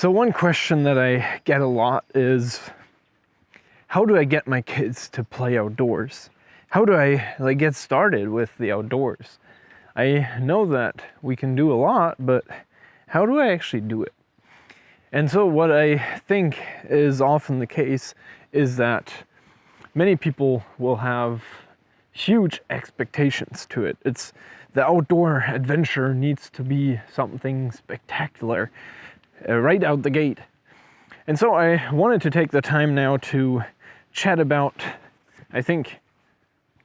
So one question that I get a lot is, how do I get my kids to play outdoors? How do I get started with the outdoors? I know that we can do a lot, but how do I actually do it? And so what I think is often the case is that many people will have huge expectations to it. It's the outdoor adventure needs to be something spectacular right out the gate. And so I wanted to take the time now to chat about, I think,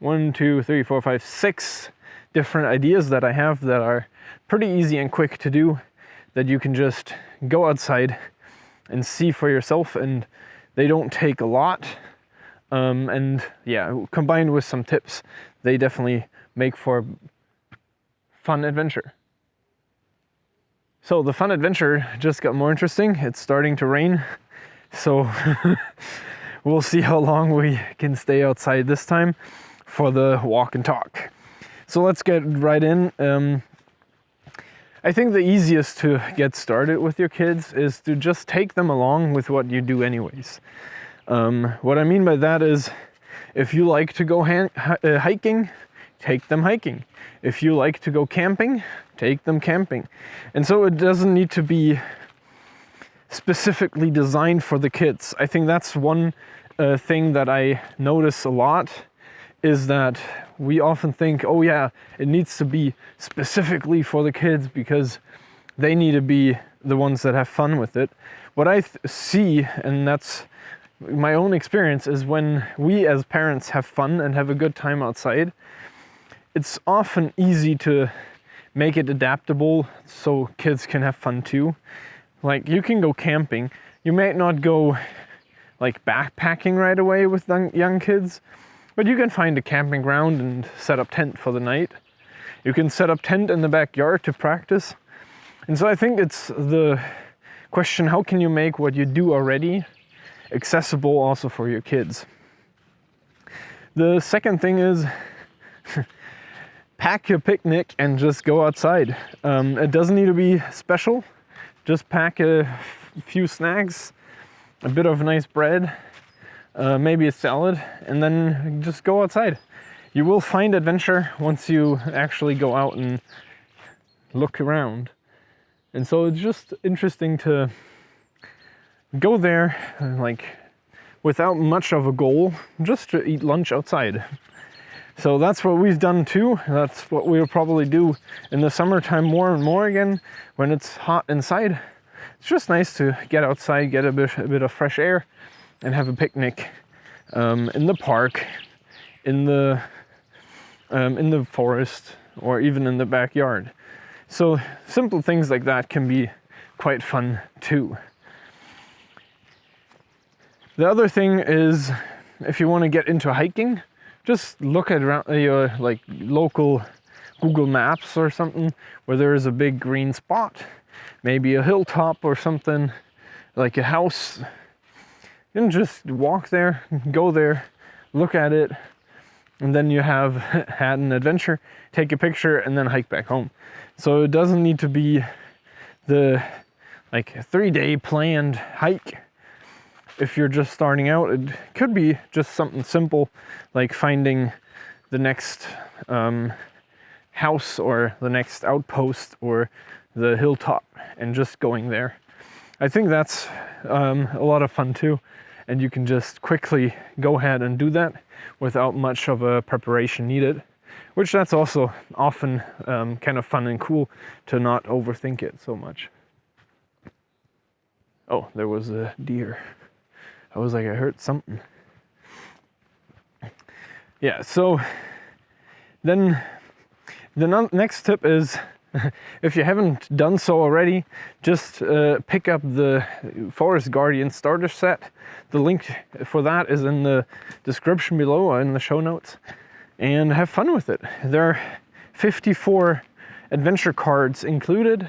6 different ideas that I have that are pretty easy and quick to do, that you can just go outside and see for yourself, and they don't take a lot. And yeah, combined with some tips, they definitely make for fun adventure. So the fun adventure just got more interesting. It's starting to rain, so we'll see how long we can stay outside this time for the walk and talk. So let's get right in. I think the easiest to get started with your kids is to just take them along with what you do anyways. What I mean by that is, if you like to go hiking, take them hiking. If you like to go camping, take them camping. And so it doesn't need to be specifically designed for the kids. I think that's one thing that I notice a lot, is that we often think, oh yeah, it needs to be specifically for the kids because they need to be the ones that have fun with it. What I see, and that's my own experience, is when we as parents have fun and have a good time outside, it's often easy to make it adaptable so kids can have fun too. Like, you can go camping. You might not go like backpacking right away with young kids, but you can find a camping ground and set up tent for the night. You can set up tent in the backyard to practice. And so I think it's the question, how can you make what you do already accessible also for your kids? The second thing is pack your picnic and just go outside. It doesn't need to be special. Just pack a few snacks, a bit of nice bread, maybe a salad, and then just go outside. You will find adventure once you actually go out and look around. And so it's just interesting to go there like without much of a goal, just to eat lunch outside. So that's what we've done too. That's what we'll probably do in the summertime more and more again when it's hot inside. It's just nice to get outside, get a bit of fresh air, and have a picnic in the park, in the forest, or even in the backyard. So simple things like that can be quite fun too. The other thing is, if you want to get into hiking, just look at your local Google Maps or something where there is a big green spot, maybe a hilltop or something, like a house, and just walk there, go there, look at it, and then you have had an adventure, take a picture, and then hike back home. So it doesn't need to be the 3-day planned hike. If you're just starting out, it could be just something simple, like finding the next house or the next outpost or the hilltop and just going there. I think that's a lot of fun too, and you can just quickly go ahead and do that without much of a preparation needed, which that's also often kind of fun and cool, to not overthink it so much. Oh, there was a deer. I was like, I heard something. Yeah, so then the next tip is, if you haven't done so already, just pick up the Forest Guardian starter set. The link for that is in the description below or in the show notes. And have fun with it. There are 54 adventure cards included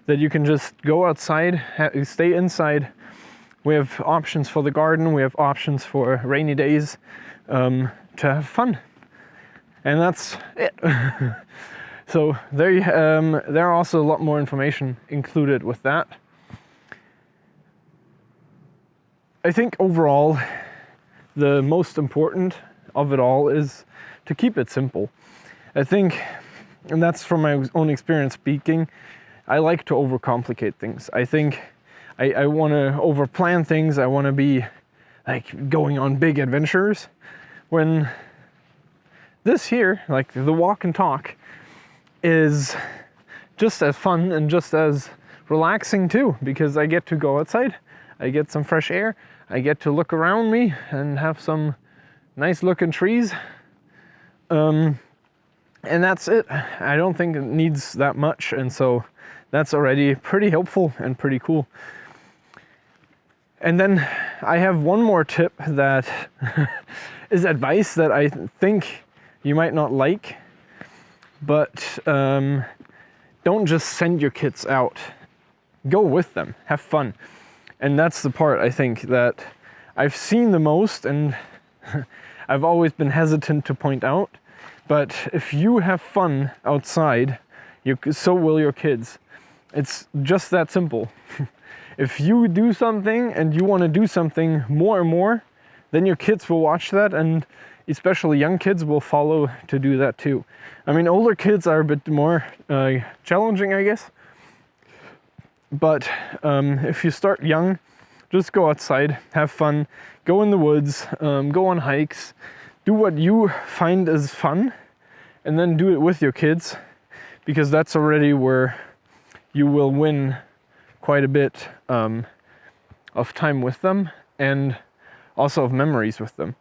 that you can just go outside, stay inside. We have options for the garden, we have options for rainy days, to have fun. And that's it. So there are also a lot more information included with that. I think overall, the most important of it all is to keep it simple. I think, and that's from my own experience speaking, I like to overcomplicate things. I think I want to overplan things. I want to be like going on big adventures, when this here, like the walk and talk, is just as fun and just as relaxing too, because I get to go outside, I get some fresh air, I get to look around me and have some nice looking trees. And that's it. I don't think it needs that much, and so that's already pretty helpful and pretty cool. And then I have one more tip that is advice that I think you might not like, but don't just send your kids out. Go with them, have fun. And that's the part I think that I've seen the most, and I've always been hesitant to point out. But if you have fun outside, so will your kids. It's just that simple. If you do something and you want to do something more and more, then your kids will watch that, and especially young kids will follow to do that too. I mean, older kids are a bit more challenging, I guess. But if you start young, just go outside, have fun, go in the woods, go on hikes, do what you find is fun, and then do it with your kids, because that's already where you will win quite a bit of time with them, and also of memories with them.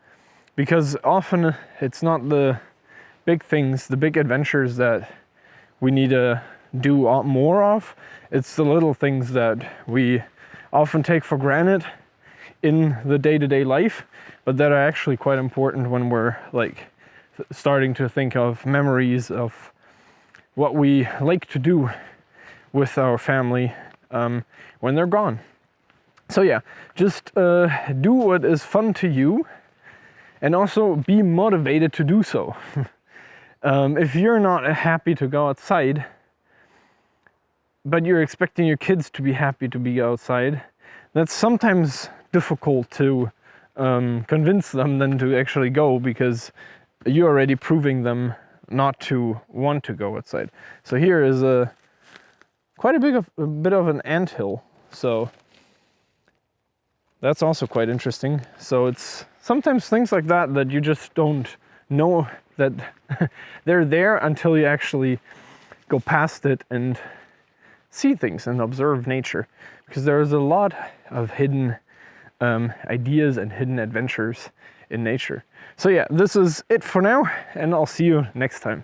Because often it's not the big things, the big adventures that we need to do more of. It's the little things that we often take for granted in the day-to-day life, but that are actually quite important when we're like starting to think of memories of what we like to do with our family when they're gone. So yeah, just do what is fun to you, and also be motivated to do so. If you're not happy to go outside, but you're expecting your kids to be happy to be outside, that's sometimes difficult to convince them then to actually go, because you're already proving them not to want to go outside. So here is quite a bit of an anthill, so that's also quite interesting. So it's sometimes things like that that you just don't know that they're there until you actually go past it and see things and observe nature, because there's a lot of hidden ideas and hidden adventures in nature. So yeah, this is it for now, and I'll see you next time.